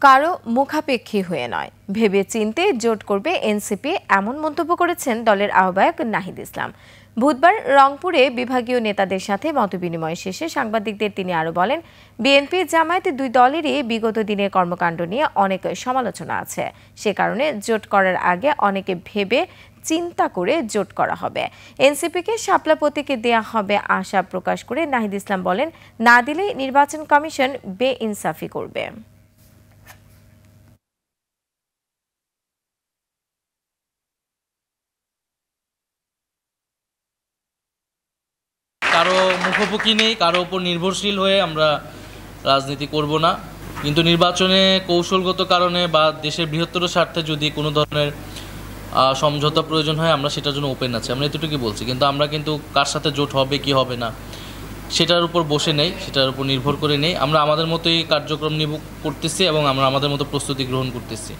কারো মুখাপেক্ষী হয়ে নয়, ভেবে চিন্তে জোট করবে এনসিপি, এমন মন্তব্য করেছেন দলের আহ্বায়ক নাহিদ ইসলাম। বুধবার রংপুরে বিভাগীয় নেতাদের সাথে মতবিনিময় শেষে সাংবাদিকদের তিনি আরও বলেন, বিএনপি জামায়াত দুই দলেরই বিগত দিনের কর্মকাণ্ড নিয়ে অনেক সমালোচনা আছে। সে কারণে জোট করার আগে অনেকে ভেবে চিন্তা করে জোট করা হবে। এনসিপিকে শাপলা প্রতীকে দেয়া হবে আশা প্রকাশ করে নাহিদ ইসলাম বলেন, না দিলে নির্বাচন কমিশন বেইনসাফি করবে। কারো মুখোমুখি নেই, কারো উপর নির্ভরশীল হয়ে আমরা রাজনীতি করব না। কিন্তু নির্বাচনে কৌশলগত কারণে বা দেশের বৃহত্তর স্বার্থে যদি কোনো ধরনের সমঝোতা প্রয়োজন হয়, আমরা সেটার জন্য ওপেন আছি। আমরা এতটুকুই বলছি, কিন্তু আমরা কিন্তু কার সাথে জোট হবে কি হবে না সেটার উপর বসে নেই, সেটার উপর নির্ভর করে নেই। আমরা আমাদের মতোই কার্যক্রম করতেছি এবং আমরা আমাদের মতো প্রস্তুতি গ্রহণ করতেছি।